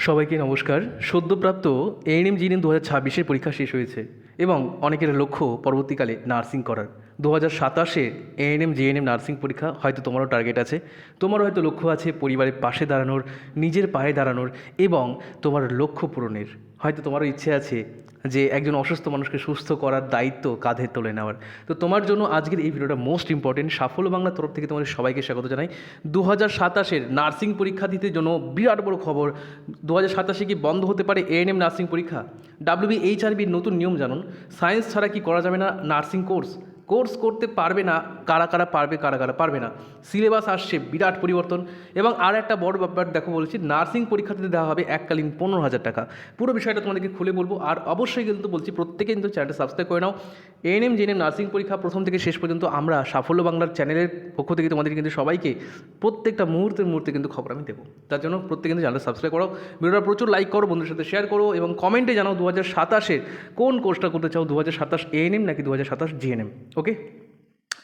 সবাইকে নমস্কার। সদ্যপ্রাপ্ত ANM GNM 2026-এর পরীক্ষা শেষ হয়েছে এবং অনেকের লক্ষ্য পরবর্তীকালে নার্সিং করার। 2027-এ এএনএম জিএনএম নার্সিং পরীক্ষা, হয়তো তোমারও টার্গেট আছে, তোমারও হয়তো লক্ষ্য আছে পরিবারের পাশে দাঁড়ানোর, নিজের পায়ে দাঁড়ানোর এবং তোমার লক্ষ্য পূরণের। হয়তো তোমারও ইচ্ছে আছে যে একজন অসুস্থ মানুষকে সুস্থ করার দায়িত্ব কাঁধে তুলে নেওয়ার। তো তোমার জন্য আজকের এই ভিডিওটা মোস্ট ইম্পর্টেন্ট। সাফল্য বাংলার তরফ থেকে তোমাদের সবাইকে স্বাগত জানাই। 2027-এর নার্সিং পরীক্ষার্থীদের জন্য বিরাট বড় খবর। 2027-এ কি বন্ধ হতে পারে এএনএম নার্সিং পরীক্ষা? WBHRBর নতুন নিয়ম জানুন। সায়েন্স ছাড়া কি করা যাবে না নার্সিং কোর্স করতে পারবে না, কারা কারা পারবে, কারা কারা পারবে না। সিলেবাস আসছে বিরাট পরিবর্তন। এবং আর একটা বড় ব্যাপার দেখো, বলছি নার্সিং পরীক্ষাতে দেওয়া হবে এককালীন 15,000 টাকা। পুরো বিষয়টা তোমাদেরকে খুলে বলবো। আর অবশ্যই কিন্তু বলছি প্রত্যেকে কিন্তু চ্যানেলটা সাবস্ক্রাইব করে নাও। এএনএম জিএনএম নার্সিং পরীক্ষা প্রথম থেকে শেষ পর্যন্ত আমরা সাফল্য বাংলার চ্যানেলের পক্ষ থেকে তোমাদের কিন্তু সবাইকে প্রত্যেকটা মুহূর্তে কিন্তু খবর আমি দেবো। তার জন্য প্রত্যেকে কিন্তু চ্যানেলটা সাবস্ক্রাইব করো, ভিডিওটা প্রচুর লাইক করো, বন্ধুদের সাথে শেয়ার করো এবং কমেন্টে জানাও 2027-এর কোন কোর্সটা করতে চাও, 2027 এএনএম নাকি 2027 জিএনএম। ওকে,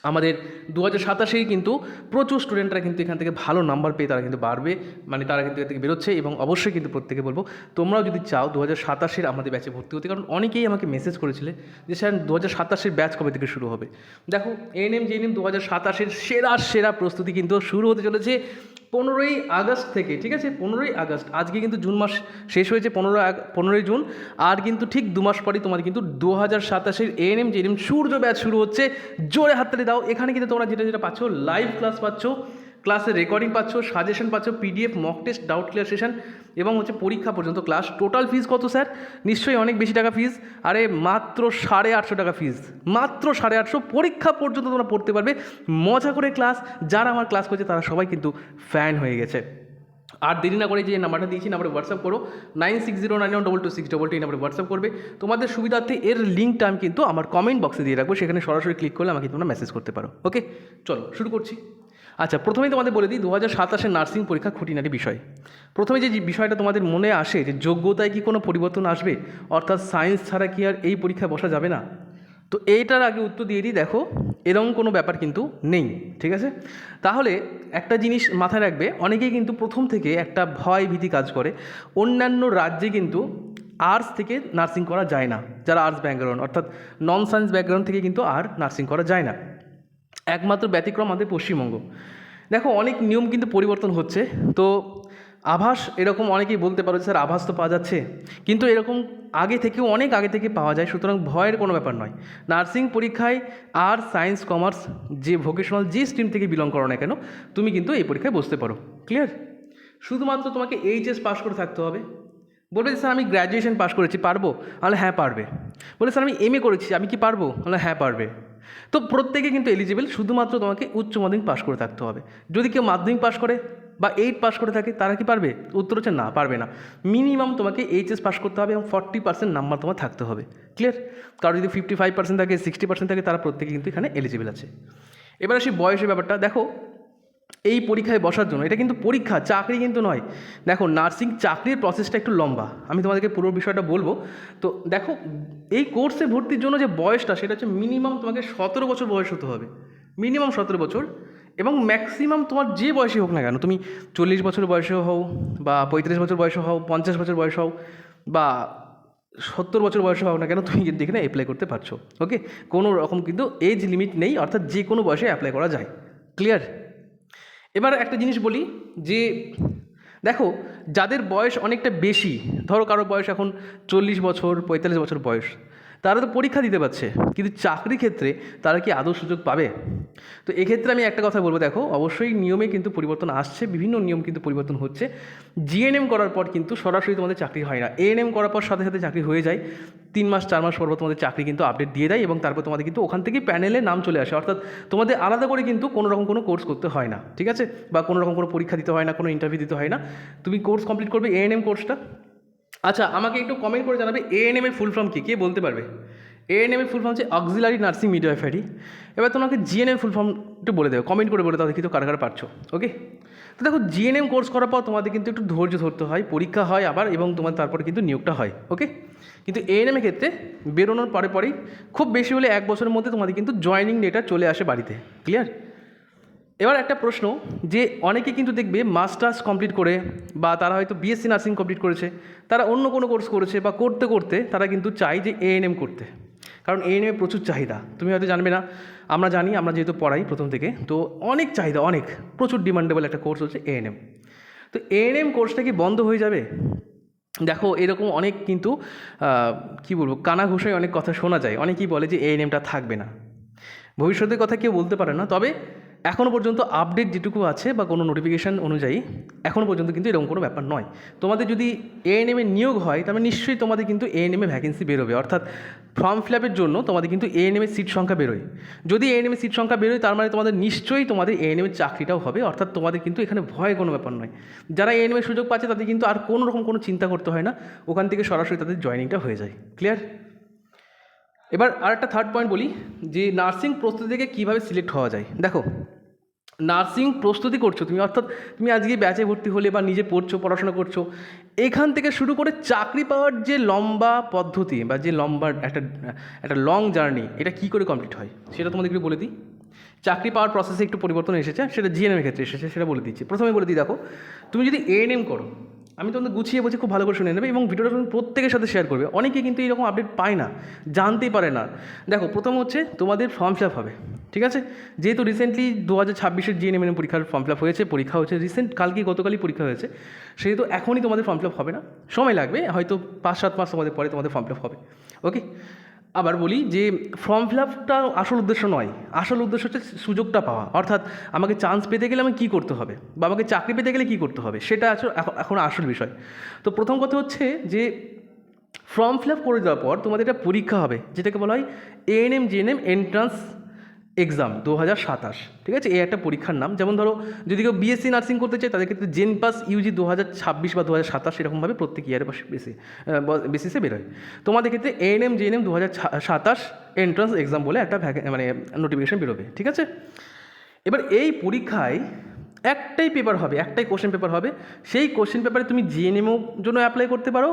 আমাদের 2027-এই কিন্তু প্রচুর স্টুডেন্টরা কিন্তু এখান থেকে ভালো নাম্বার পেয়ে তারা কিন্তু বাড়বে, মানে তারা কিন্তু এখান থেকে বেরোচ্ছে। এবং অবশ্যই কিন্তু প্রত্যেকে বলবো তোমরাও যদি চাও 2027-এর আমাদের ব্যাচে ভর্তি হতে, কারণ অনেকেই আমাকে মেসেজ করেছিলে যে স্যার 2027-এর ব্যাচ কবে থেকে শুরু হবে। দেখো, এএনএম জিএনএম 2027-এর সেরা প্রস্তুতি কিন্তু শুরু হতে চলেছে 15ই আগস্ট থেকে। ঠিক আছে, 15ই আগস্ট। আজকে কিন্তু জুন মাস শেষ হয়েছে, 15ই জুন। আর কিন্তু ঠিক 2 মাস পরেই তোমাদের কিন্তু 2027-এর এএনএম জিএনএম সূর্য ব্যাচ শুরু হচ্ছে। জোরে হাততালি দাও। এখানে কিন্তু তোমরা যেটা পাচ্ছ, লাইভ ক্লাস পাচ্ছ, ক্লাসের রেকর্ডিং পাচ্ছ, সাজেশন পাচ্ছ, PDF, mock test, doubt clear session এবং হচ্ছে পরীক্ষা পর্যন্ত ক্লাস। টোটাল ফিস কত স্যার? নিশ্চয়ই অনেক বেশি টাকা ফিস। আরে মাত্র 850 টাকা ফিস, মাত্র 850। পরীক্ষা পর্যন্ত তোমরা পড়তে পারবে মজা করে ক্লাস। যারা আমার ক্লাস করছে তারা সবাই কিন্তু ফ্যান হয়ে গেছে। আর দেরি না করে যে নাম্বারটা দিয়েছি, নাম্বারে হোয়াটসঅ্যাপ করো, 9609122622 এই নাম্বারে হোয়াটসঅ্যাপ করবে। তোমাদের সুবিধার্থে এর লিঙ্কটা আমি কিন্তু আমার কমেন্ট বক্সে দিয়ে রাখবো, সেখানে সরাসরি ক্লিক করলে আমাকে তোমরা মেসেজ করতে পারো। ওকে, চলো শুরু করছি। আচ্ছা, প্রথমেই তোমাদের বলে দিই 2027-এর নার্সিং পরীক্ষা খুঁটিনাটি বিষয়। প্রথমে যে বিষয়টা তোমাদের মনে আসে যে যোগ্যতায় কি কোনো পরিবর্তন আসবে, অর্থাৎ সায়েন্স ছাড়া কি আর এই পরীক্ষায় বসা যাবে না? তো এইটার আগে উত্তর দিয়ে দিই, দেখো এরকম কোনো ব্যাপার কিন্তু নেই। ঠিক আছে, তাহলে একটা জিনিস মাথায় রাখবে, অনেকেই কিন্তু প্রথম থেকে একটা ভয় ভীতি কাজ করে। অন্যান্য রাজ্যে কিন্তু আর্টস থেকে নার্সিং করা যায় না, যারা আর্টস ব্যাকগ্রাউন্ড অর্থাৎ নন সায়েন্স ব্যাকগ্রাউন্ড থেকে কিন্তু আর নার্সিং করা যায় না। একমাত্র ব্যতিক্রম আমাদের পশ্চিমবঙ্গ। দেখো, অনেক নিয়ম কিন্তু পরিবর্তন হচ্ছে। তো আভাস এরকম অনেকেই বলতে পারো যে স্যার আভাস তো পাওয়া যাচ্ছে, কিন্তু এরকম অনেক আগে থেকে পাওয়া যায়। সুতরাং ভয়ের কোনো ব্যাপার নয়। নার্সিং পরীক্ষায় আর্টস, সায়েন্স, কমার্স, যে ভোকেশনাল যে স্ট্রিম থেকে বিলং করো না কেন, তুমি কিন্তু এই পরীক্ষায় বসতে পারো। ক্লিয়ার? শুধুমাত্র তোমাকে এইচএস পাস করে থাকতে হবে। বলবে স্যার আমি গ্র্যাজুয়েশন পাস করেছি, পারবো? তাহলে হ্যাঁ পারবে। বলে স্যার আমি এমএ করেছি, আমি কি পারবো? তাহলে হ্যাঁ পারবে। তো প্রত্যেকে কিন্তু এলিজিবল, শুধুমাত্র তোমাকে উচ্চ মাধ্যমিক পাস করে থাকতে হবে। যদি কেউ মাধ্যমিক পাস করে বা 8 পাস করে থাকে, তারা কি পারবে? উত্তর হচ্ছে না, পারবে না। মিনিমাম তোমাকে এইচএস পাস করতে হবে এবং 40% নাম্বার তোমার থাকতে হবে। ক্লিয়ার? কারো যদি 55% থাকে, 60% থাকে, তারা প্রত্যেকে কিন্তু এখানে এলিজিবল আছে। এবার আসি বয়সের ব্যাপারটা। দেখো, এই পরীক্ষায় বসার জন্য, এটা কিন্তু পরীক্ষা, চাকরি কিন্তু নয়। দেখো, নার্সিং চাকরির প্রসেসটা একটু লম্বা, আমি তোমাদেরকে পুরো বিষয়টা বলবো। তো দেখো, এই কোর্সে ভর্তির জন্য যে বয়সটা, সেটা হচ্ছে মিনিমাম তোমাকে 17 বছর বয়স হতে হবে, মিনিমাম 17 বছর। এবং ম্যাক্সিমাম তোমার যে বয়সে হোক না কেন, তুমি 40 বছর বয়সেও হও বা 35 বছর বয়সে হও, 50 বছর বয়স হও বা 70 বছর বয়সে হও না কেন, তুমি কিন্তু এখানে অ্যাপ্লাই করতে পারছো। ওকে, কোনো রকম কিন্তু এজ লিমিট নেই, অর্থাৎ যে কোনো বয়সে অ্যাপ্লাই করা যায়। ক্লিয়ার? এবার একটা জিনিস বলি যে দেখো, যাদের বয়স অনেকটা বেশি, ধরো কারো বয়স এখন 40 বছর, 45 বছর বয়স, তারা তো পরীক্ষা দিতে পারছে, কিন্তু চাকরি ক্ষেত্রে তারা কি আদৌ সুযোগ পাবে? তো এক্ষেত্রে আমি একটা কথা বলবো, দেখো অবশ্যই নিয়মে কিন্তু পরিবর্তন আসছে, বিভিন্ন নিয়ম কিন্তু পরিবর্তন হচ্ছে। জিএনএম করার পর কিন্তু সরাসরি তোমাদের চাকরি হয় না, এএনএম করার পর সাথে সাথে চাকরি হয়ে যায়। 3 মাস 4 মাস পর তোমাদের চাকরি কিন্তু আপডেট দিয়ে দেয় এবং তারপর তোমাদের কিন্তু ওখান থেকে প্যানেলে নাম চলে আসে। অর্থাৎ তোমাদের আলাদা করে কিন্তু কোনো রকম কোনো কোর্স করতে হয় না। ঠিক আছে, বা কোনো রকম কোনো পরীক্ষা দিতে হয় না, কোনো ইন্টারভিউ দিতে হয় না। তুমি কোর্স কমপ্লিট করবে, এএনএম কোর্সটা। আচ্ছা, আমাকে একটু কমেন্ট করে জানাবে এএনএম এর ফুল ফর্ম কী, কে বলতে পারবে? এএনএম এর ফুল ফর্ম হচ্ছে অক্সিলারি নার্সিং মিডওয়াইফারি। এবার তোমাকে জিএনএম ফুল ফর্ম একটু বলে দেবে, কমেন্ট করে বলে দাও দেখি তো কারা কারা পারছো। ওকে, তো দেখো, জিএনএম কোর্স করার পর তোমাদের কিন্তু একটু ধৈর্য ধরতে হয়, পরীক্ষা হয় আবার, এবং তোমার তারপরে কিন্তু নিয়োগটা হয়। ওকে, কিন্তু এএনএম এর ক্ষেত্রে বেরোনোর পরেই খুব বেশি হলে 1 বছরের মধ্যে তোমাদের কিন্তু জয়েনিং লেটার চলে আসে বাড়িতে। ক্লিয়ার? এবার একটা প্রশ্ন, যে অনেকে কিন্তু দেখবে মাস্টার্স কমপ্লিট করে বা তারা হয়তো বিএসসি নার্সিং কমপ্লিট করেছে, তারা অন্য কোনো কোর্স করেছে বা করতে করতে তারা কিন্তু চায় যে এএনএম করতে, কারণ এএনএমে প্রচুর চাহিদা। তুমি হয়তো জানবে না, আমরা জানি, আমরা যেহেতু পড়াই প্রথম থেকে, তো অনেক চাহিদা, অনেক প্রচুর ডিমান্ডেবল একটা কোর্স হচ্ছে এএনএম। তো এএনএম কোর্সটা কি বন্ধ হয়ে যাবে? দেখো, এরকম অনেক কিন্তু কী বলবো, কানাঘুষায় অনেক কথা শোনা যায়। অনেকেই বলে যে এএনএমটা থাকবে না। ভবিষ্যতের কথা কেউ বলতে পারে না, তবে এখনও পর্যন্ত আপডেট যেটুকু আছে বা কোনো নোটিফিকেশান অনুযায়ী এখনও পর্যন্ত কিন্তু এরকম কোনো ব্যাপার নয়। তোমাদের যদি এএনএমে নিয়োগ হয়, তাহলে নিশ্চয়ই তোমাদের কিন্তু এএনএমে ভ্যাকেন্সি বেরোবে, অর্থাৎ ফর্ম ফিল আপের জন্য তোমাদের কিন্তু এএনএমের সিট সংখ্যা বেরোয়। যদি এএনএমের সিট সংখ্যা বেরোয়, তার মানে তোমাদের নিশ্চয়ই তোমাদের এএনএমের চাকরিটাও হবে, অর্থাৎ তোমাদের কিন্তু এখানে ভয়ের কোনো ব্যাপার নয়। যারা এএনএমের সুযোগ পাচ্ছে তাদের কিন্তু আর কোনো রকম কোনো চিন্তা করতে হয় না, ওখান থেকে সরাসরি তাদের জয়েনিংটা হয়ে যায়। ক্লিয়ার? এবার আরেকটা থার্ড পয়েন্ট বলি, যে নার্সিং প্রস্তুতি থেকে কীভাবে সিলেক্ট হওয়া যায়। দেখো, নার্সিং প্রস্তুতি করছো তুমি, অর্থাৎ তুমি আজকে ব্যাচে ভর্তি হলে বা নিজে পড়ছো, পড়াশোনা করছো, এখান থেকে শুরু করে চাকরি পাওয়ার যে লম্বা পদ্ধতি বা যে লম্বা একটা লং জার্নি, এটা কী করে কমপ্লিট হয় সেটা তোমাদের একটু বলে দিই। চাকরি পাওয়ার প্রসেসে একটু পরিবর্তন এসেছে, সেটা জিএনএমের ক্ষেত্রে এসেছে, সেটা বলে দিচ্ছি। প্রথমে বলে দিই, দেখো, তুমি যদি এএনএম করো, আমি তোমাদের গুছিয়ে বলছি, খুব ভালো করে শুনে নেবে এবং ভিডিওটা তুমি প্রত্যেকের সাথে শেয়ার করবে। অনেকে কিন্তু এরকম আপডেট পায় না, জানতেই পারে না। দেখো, প্রথম হচ্ছে তোমাদের ফর্ম ফিল আপ হবে, ঠিক আছে? যেহেতু রিসেন্টলি 2026-এর জিএনএম পরীক্ষার ফর্ম ফিল আপ হয়েছে, পরীক্ষা হচ্ছে রিসেন্ট, গতকালই পরীক্ষা হয়েছে, সেহেতু এখনই তোমাদের ফর্ম ফিল আপ হবে না, সময় লাগবে, হয়তো 5-7 মাস তোমাদের পরে তোমাদের ফর্ম ফিল আপ হবে। ওকে, আবার বলি যে ফর্ম ফিল আপটা আসল উদ্দেশ্য নয়, আসল উদ্দেশ্য হচ্ছে সুযোগটা পাওয়া, অর্থাৎ আমাকে চান্স পেতে গেলে আমি কী করতে হবে বা আমাকে চাকরি পেতে গেলে কী করতে হবে, সেটা এখন আসল বিষয়। তো প্রথম কথা হচ্ছে যে ফর্ম ফিল আপ করে দেওয়ার পর তোমাদের একটা পরীক্ষা হবে, যেটাকে বলা হয় এএনএম জিএনএম এন্ট্রান্স এক্সাম 2027, ঠিক আছে? এই একটা পরীক্ষার নাম। যেমন ধরো, যদি কেউ বিএসসি নার্সিং করতে চায়, তাদের ক্ষেত্রে জেনপাস ইউজি 2026 বা 2027 এরকমভাবে প্রত্যেক ইয়ারে বেসিসে বেরোয়। তোমাদের ক্ষেত্রে এএনএম জিএনএম 2027 এন্ট্রান্স এক্সাম বলে একটা মানে নোটিফিকেশান বেরোবে, ঠিক আছে? এবার এই পরীক্ষায় একটাই পেপার হবে, একটাই কোশ্চেন পেপার হবে। সেই কোশ্চেন পেপারে তুমি জিএনএমের জন্য অ্যাপ্লাই করতে পারো,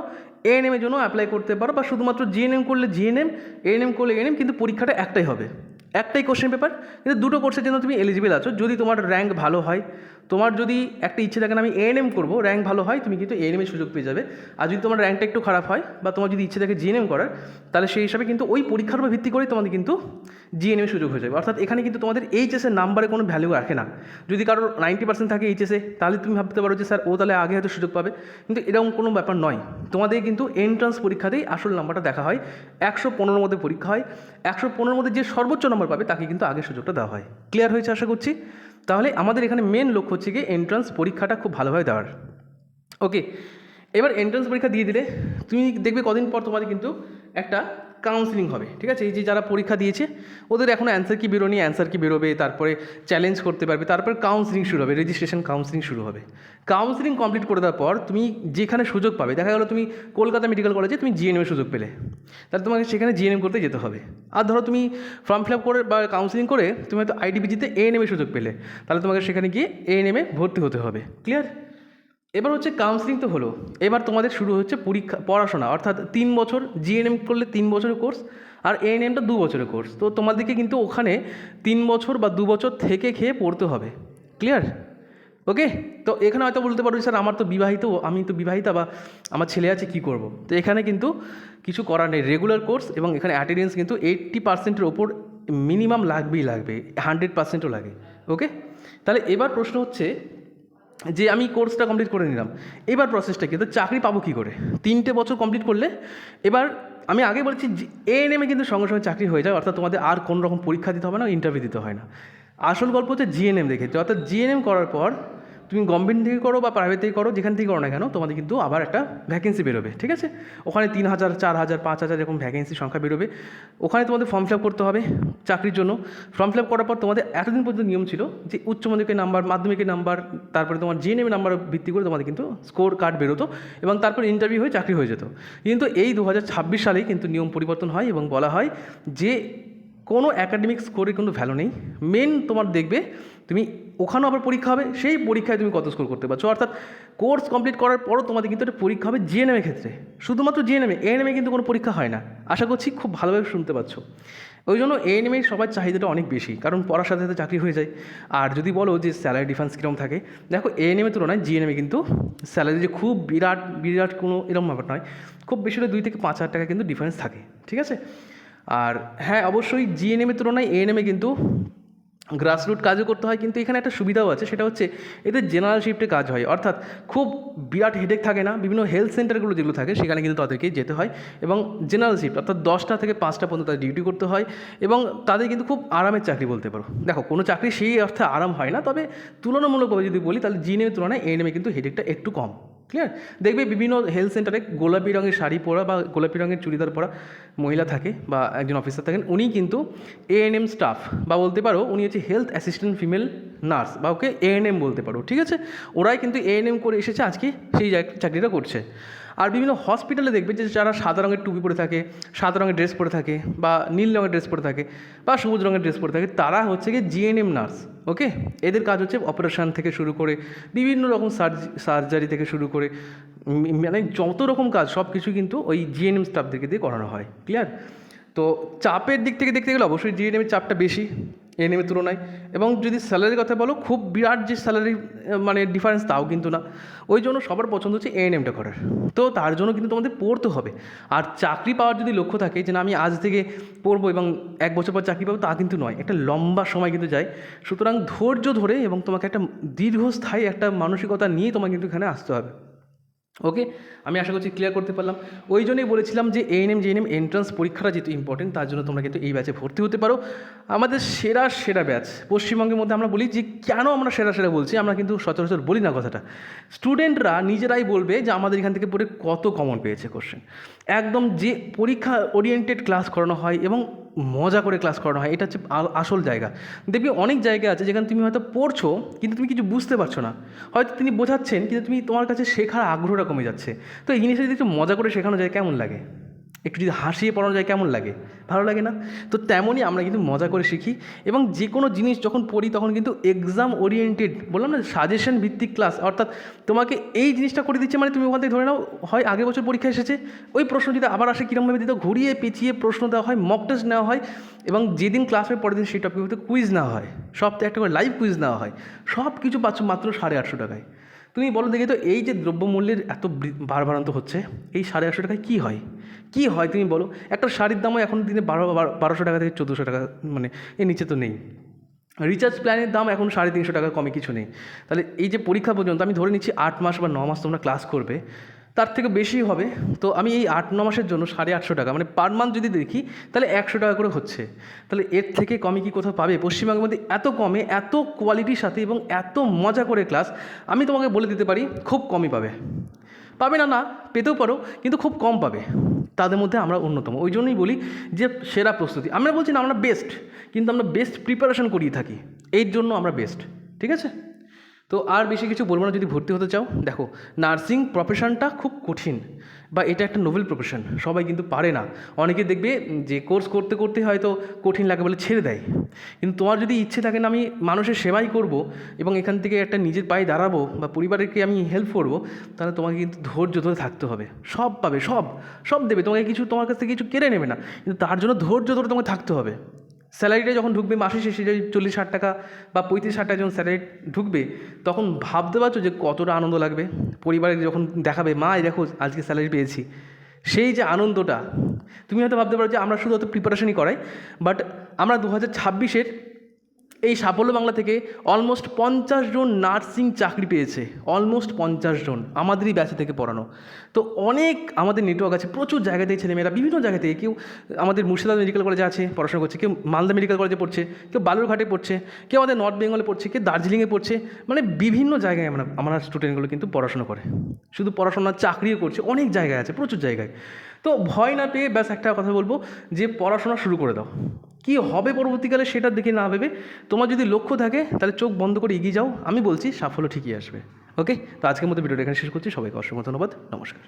এএনএমের জন্য অ্যাপ্লাই করতে পারো, বা শুধুমাত্র জিএনএম করলে জিএনএম, এএনএম করলে এএনএম, কিন্তু পরীক্ষাটা একটাই হবে, একটাই কোশ্চেন পেপার। কিন্তু দুটো কোর্সের জন্য তুমি এলিজিবল আছো, যদি তোমার র্যাঙ্ক ভালো হয়। তোমার যদি একটা ইচ্ছে থাকে না আমি এএনএম করবো, র্যাঙ্ক ভালো হয়, তুমি কিন্তু এএনএমের সুযোগ পেয়ে যাবে। আর যদি তোমার র্যাঙ্কটা একটু খারাপ হয় বা তোমার যদি ইচ্ছে থাকে জিএনএম করার, তাহলে সেই হিসাবে কিন্তু ওই পরীক্ষার উপর ভিত্তি করেই তোমাদের কিন্তু জিএনএমের সুযোগ হয়ে যাবে। অর্থাৎ এখানে কিন্তু তোমাদের এইচএসের নাম্বারে কোনো ভ্যালু রাখে না। যদি কারোর 90% থাকে এইচএসে, তাহলে তুমি ভাবতে পারো যে স্যার ও তাহলে আগে হয়তো সুযোগ পাবে, কিন্তু এরকম কোনো ব্যাপার নয়। তোমাদের কিন্তু এন্ট্রান্স পরীক্ষাতেই আসল নাম্বারটা দেখা হয়। 115-র মধ্যে পরীক্ষা হয়, 115-র মধ্যে যে সর্বোচ্চ নম্বর পাবে তাকে কিন্তু আগে সুযোগটা দেওয়া হয়। ক্লিয়ার হয়েছে আশা করছি? তাহলে আমাদের এখানে মেন লক্ষ্য হচ্ছে গিয়ে এন্ট্রান্স পরীক্ষাটা খুব ভালোভাবে দেওয়ার। ওকে, এবার এন্ট্রান্স পরীক্ষা দিয়ে দিলে তুমি দেখবে কদিন পর তোমাদের কিন্তু একটা কাউন্সিলিং হবে, ঠিক আছে? এই যে যারা পরীক্ষা দিয়েছে ওদের এখন অ্যান্সার কি বেরোনি, অ্যান্সার কি বেরোবে, তারপরে চ্যালেঞ্জ করতে পারবে, তারপরে কাউন্সিলিং শুরু হবে, রেজিস্ট্রেশন কাউন্সিলিং শুরু হবে। কাউন্সিলিং কমপ্লিট করে দেওয়ার পর তুমি যেখানে সুযোগ পাবে, দেখা গেলো তুমি কলকাতা মেডিকেল কলেজে তুমি জিএনএমের সুযোগ পেলে, তাহলে তোমাকে সেখানে জিএনএম করতে যেতে হবে। আর ধরো তুমি ফর্ম ফিল আপ করে বা কাউন্সিলিং করে তুমি হয়তো আইডিবিজিতে এএনএমের সুযোগ পেলে, তাহলে তোমাকে সেখানে গিয়ে এএনএমে ভর্তি হতে হবে। ক্লিয়ার? এবার হচ্ছে কাউন্সিলিং তো হলো, এবার তোমাদের শুরু হচ্ছে পড়াশোনা, অর্থাৎ 3 বছর, জিএনএম করলে 3 বছরের কোর্স, আর এএনএমটা 2 বছরের কোর্স। তো তোমাদেরকে কিন্তু ওখানে 3 বছর বা 2 বছর থেকে খেয়ে পড়তে হবে। ক্লিয়ার? ওকে, তো এখানে হয়তো বলতে পারো স্যার আমার তো বিবাহিত, আমি তো বিবাহিতা বা আমার ছেলে আছে, কী করব? তো এখানে কিন্তু কিছু করার নেই, রেগুলার কোর্স, এবং এখানে অ্যাটেন্ডেন্স কিন্তু 80%-এর ওপর মিনিমাম লাগবেই লাগবে, 100%ও লাগে। ওকে, তাহলে এবার প্রশ্ন হচ্ছে যে আমি কোর্সটা কমপ্লিট করে নিলাম, এবার প্রসেসটা কি? তো চাকরি পাবো কী করে? 3টে বছর কমপ্লিট করলে এবার আমি আগে বলেছি এএনএমে কিন্তু সঙ্গে সঙ্গে চাকরি হয়ে যায়, অর্থাৎ তোমাদের আর কোনো রকম পরীক্ষা দিতে হবে না, ইন্টারভিউ দিতে হয় না। আসল গল্প হচ্ছে জিএনএম দেখেছি, অর্থাৎ জিএনএম করার পর তুমি গভর্নমেন্ট থেকে করো বা প্রাইভেট থেকে করো, যেখান থেকে করো না কেন, তোমাদের কিন্তু আবার একটা ভ্যাকেন্সি বেরোবে, ঠিক আছে? ওখানে 3000, 4000, 5000 এরকম ভ্যাকেন্সি সংখ্যা বেরোবে। ওখানে তোমাদের ফর্ম ফিল আপ করতে হবে চাকরির জন্য। ফর্ম ফিল আপ করার পর তোমাদের এতদিন পর্যন্ত নিয়ম ছিল যে উচ্চ মাধ্যমিকের নাম্বার, মাধ্যমিকের নাম্বার, তারপরে তোমার জিএনএমের নাম্বার ভিত্তি করে তোমাদের কিন্তু স্কোর কার্ড বেরোতো এবং তারপর ইন্টারভিউ হয়ে চাকরি হয়ে যেত। কিন্তু এই 2026 সালেই কিন্তু নিয়ম পরিবর্তন হয় এবং বলা হয় যে কোনো অ্যাকাডেমিক স্কোরের কিন্তু ভ্যালু নেই। মেন তোমার দেখবে তুমি ওখানেও আবার পরীক্ষা হবে, সেই পরীক্ষায় তুমি কত স্কোর করতে পারছো। অর্থাৎ কোর্স কমপ্লিট করার পরও তোমাদের কিন্তু একটা পরীক্ষা হবে জিএনএমের ক্ষেত্রে, শুধুমাত্র জিএনএমে, এএনএমে কিন্তু কোনো পরীক্ষা হয় না। আশা করছি খুব ভালোভাবে শুনতে পাচ্ছ। ওই জন্য এএনএমে সবার চাহিদাটা অনেক বেশি, কারণ পড়ার সাথে সাথে চাকরি হয়ে যায়। আর যদি বলো যে স্যালারি ডিফারেন্স কীরকম থাকে, দেখো এএনএমের তুলনায় জিএনএমে কিন্তু স্যালারি যে খুব বিরাট বিরাট কোনো এরকম ব্যাপার নয়, খুব বেশি হলে 2 থেকে 5 হাজার টাকা কিন্তু ডিফারেন্স থাকে, ঠিক আছে। আর হ্যাঁ, অবশ্যই জিএনএমের তুলনায় এএনএমে কিন্তু গ্রাসরুট কাজও করতে হয়, কিন্তু এখানে একটা সুবিধাও আছে, সেটা হচ্ছে এদের জেনারেল শিফটে কাজ হয়। অর্থাৎ খুব বিরাট হেডেক থাকে না, বিভিন্ন হেলথ সেন্টারগুলো যেগুলো থাকে সেখানে কিন্তু তাদেরকে যেতে হয়, এবং জেনারেল শিফট অর্থাৎ 10টা থেকে 5টা পর্যন্ত তাদের ডিউটি করতে হয়, এবং তাদের কিন্তু খুব আরামের চাকরি বলতে পারো। দেখো কোনো চাকরি সেই অর্থে আরাম হয় না, তবে তুলনামূলকভাবে যদি বলি তাহলে জিএনএমের তুলনায় এএনএমে কিন্তু হেডেকটা একটু কম। ক্লিয়ার? দেখবে বিভিন্ন হেলথ সেন্টারে গোলাপি রঙের শাড়ি পরা বা গোলাপি রঙের চুড়িদার পরা মহিলা থাকে বা একজন অফিসার থাকেন, উনি কিন্তু এএনএম স্টাফ, বা বলতে পারো উনি হচ্ছে হেলথ অ্যাসিস্ট্যান্ট ফিমেল নার্স, বা ওকে এএনএম বলতে পারো, ঠিক আছে। ওরাই কিন্তু এএনএম করে এসেছে, আজকে সেই চাকরিটা করছে। আর বিভিন্ন হসপিটালে দেখবে যে যারা সাদা রঙের টুপি পরে থাকে, সাদা রঙের ড্রেস পরে থাকে, বা নীল রঙের ড্রেস পরে থাকে, বা সবুজ রঙের ড্রেস পরে থাকে, তারা হচ্ছে গিয়ে জিএনএম নার্স। ওকে, এদের কাজ হচ্ছে অপারেশান থেকে শুরু করে বিভিন্ন রকম সার্জারি থেকে শুরু করে মানে যত রকম কাজ সব কিছু কিন্তু ওই জিএনএম স্টাফদেরকে দিয়ে করানো হয়। ক্লিয়ার? তো চাপের দিক থেকে দেখতে গেলে অবশ্যই জিএনএমের চাপটা বেশি এএনএমের তুলনায়, এবং যদি স্যালারির কথা বলো খুব বিরাট যে স্যালারি মানে ডিফারেন্স তাও কিন্তু না। ওই জন্য সবার পছন্দ হচ্ছে এএনএমটা করার। তো তার জন্য কিন্তু তোমাদের পড়তে হবে। আর চাকরি পাওয়ার যদি লক্ষ্য থাকে যে না আমি আজ থেকে পড়বো এবং 1 বছর পর চাকরি পাবো, তা কিন্তু নয়, একটা লম্বা সময় কিন্তু যায়। সুতরাং ধৈর্য ধরে এবং তোমাকে একটা দীর্ঘস্থায়ী একটা মানসিকতা নিয়ে তোমাকে কিন্তু এখানে আসতে হবে। ওকে, আমি আশা করছি ক্লিয়ার করতে পারলাম। ওই জন্যই বলেছিলাম যে এএনএম জিএনএম এন্ট্রান্স পরীক্ষাটা যেহেতু ইম্পর্টেন্ট, তার জন্য তোমরা কিন্তু এই ব্যাচে ভর্তি হতে পারো। আমাদের সেরা সেরা ব্যাচ পশ্চিমবঙ্গের মধ্যে। আমরা বলি যে কেন আমরা সেরা সেরা বলছি, আমরা কিন্তু সচরাচর বলি না কথাটা। স্টুডেন্টরা নিজেরাই বলবে যে আমাদের এখান থেকে পড়ে কত কমন পেয়েছে কোশ্চেন। একদম যে পরীক্ষা ওরিয়েন্টেড ক্লাস করানো হয় এবং মজা করে ক্লাস করানো হয়, এটা হচ্ছে আসল জায়গা। দেখবি অনেক জায়গা আছে যেখানে তুমি হয়তো পড়ছো কিন্তু তুমি কিছু বুঝতে পারছো না, হয়তো তিনি বোঝাচ্ছেন কিন্তু তোমার কাছে শেখার আগ্রহটা কমে যাচ্ছে। তো এই জিনিসটা যদি একটু মজা করে শেখানো যায় কেমন লাগে, একটু যদি হাসিয়ে পড়ানো যায় কেমন লাগে, ভালো লাগে না? তো তেমনই আমরা কিন্তু মজা করে শিখি, এবং যে কোনো জিনিস যখন পড়ি তখন কিন্তু এক্সাম ওরিয়েন্টেড, বললাম না সাজেশন ভিত্তিক ক্লাস। অর্থাৎ তোমাকে এই জিনিসটা করে দিচ্ছে মানে তুমি ওখান থেকে ধরে নাও হয় আগের বছর পরীক্ষা এসেছে, ওই প্রশ্ন যদি আবার আসে কীরকমভাবে দিতে ঘুরিয়ে পেঁচিয়ে প্রশ্ন দেওয়া হয়, মক টেস্ট নেওয়া হয়, এবং যেদিন ক্লাস হয় পরের দিন সেই টপিকের মধ্যে কুইজ নেওয়া হয়, সপ্তাহে একটা করে লাইভ কুইজ নেওয়া হয়। সব কিছু পাচ্ছ মাত্র 850 টাকায়। তুমি বলো দেখি তো, এই যে দ্রব্যমূল্যের এত বাড়বাড়ন্ত হচ্ছে, এই 850 টাকায় কী হয়? কী হয় তুমি বলো? একটা শাড়ির দামও এখন দিনে 1200 টাকা থেকে 1400 টাকা, মানে এর নিচে তো নেই। রিচার্জ প্ল্যানের দাম এখন 350 টাকা, কমে কিছু নেই। তাহলে এই যে পরীক্ষা পর্যন্ত আমি ধরে নিচ্ছি 8 মাস বা 9 মাস তোমরা ক্লাস করবে, তার থেকে বেশি হবে। তো আমি এই 8-9 মাসের জন্য 850 টাকা, মানে পার মান্থ যদি দেখি তাহলে 100 টাকা করে হচ্ছে। তাহলে এর থেকে কমে কি কোথাও পাবে? পশ্চিমবঙ্গের মধ্যে এত কমে, এত কোয়ালিটির সাথে এবং এত মজা করে ক্লাস, আমি তোমাকে বলে দিতে পারি খুব কমই পাবে। পাবে না, না পেতেও পারো, কিন্তু খুব কম পাবে। তাদের মধ্যে আমরা অন্যতম। ওই জন্যই বলি যে সেরা প্রস্তুতি। আমরা বলছি না আমরা বেস্ট, কিন্তু আমরা বেস্ট প্রিপারেশন করিয়ে থাকি, এর জন্য আমরা বেস্ট। ঠিক আছে? তো আর বেশি কিছু বলবো না। যদি ভর্তি হতে চাও, দেখো নার্সিং প্রফেশনটা খুব কঠিন, বা এটা একটা নোবেল প্রফেশন, সবাই কিন্তু পারে না। অনেকে দেখবে যে কোর্স করতে করতে হয়তো কঠিন লাগে বলে ছেড়ে দেয়, কিন্তু তোমার যদি ইচ্ছে থাকে না আমি মানুষের সেবাই করব এবং এখান থেকে একটা নিজের পায়ে দাঁড়াবো বা পরিবারকে আমি হেল্প করব, তাহলে তোমাকে কিন্তু ধৈর্য ধরে থাকতে হবে। সব পাবে, সব সব দেবে তোমাকে, কিছু তোমার কাছ থেকে কিছু কেড়ে নেবে না, কিন্তু তার জন্য ধৈর্য ধরে তোমাকে থাকতে হবে। স্যালারিটা যখন ঢুকবে মাসের শেষে, যদি 40,000 টাকা বা 35,000 টাকা যখন স্যালারি ঢুকবে, তখন ভাবতে পারছো যে কতটা আনন্দ লাগবে। পরিবারে যখন দেখাবে মা এই দেখো আজকে স্যালারি পেয়েছি, সেই যে আনন্দটা, তুমি হয়তো ভাবতে পারো যে আমরা শুধু হয়তো প্রিপারেশনই করাই, বাট আমরা 2026-এর এই সাফল্য বাংলা থেকে অলমোস্ট 50 জন নার্সিং চাকরি পেয়েছে। অলমোস্ট 50 জন আমাদেরই ব্যাচে থেকে পড়ানো। তো অনেক আমাদের নেটওয়ার্ক আছে, প্রচুর জায়গা থেকে ছেলেমেয়েরা বিভিন্ন জায়গা থেকে, কেউ আমাদের মুর্শিদাবাদ মেডিকেল কলেজে আছে পড়াশোনা করছে, কেউ মালদা মেডিকেল কলেজে পড়ছে, কেউ বালুরঘাটে পড়ছে, কেউ আমাদের নর্থ বেঙ্গলে পড়ছে, কেউ দার্জিলিংয়ে পড়ছে, মানে বিভিন্ন জায়গায় আমরা স্টুডেন্টগুলো কিন্তু পড়াশোনা করে। শুধু পড়াশোনা, চাকরিও করছে, অনেক জায়গায় আছে, প্রচুর জায়গায়। তো ভয় না পেয়ে ব্যাস একটা কথা বলবো যে পড়াশোনা শুরু করে দাও। কী হবে পরবর্তীকালে সেটার দিকে না ভেবে, তোমার যদি লক্ষ্য থাকে তাহলে চোখ বন্ধ করে এগিয়ে যাও, আমি বলছি সাফল্য ঠিকই আসবে। ওকে, তো আজকের মতো ভিডিওটা এখানে শেষ করছি। সবাইকে অসংখ্য ধন্যবাদ, নমস্কার।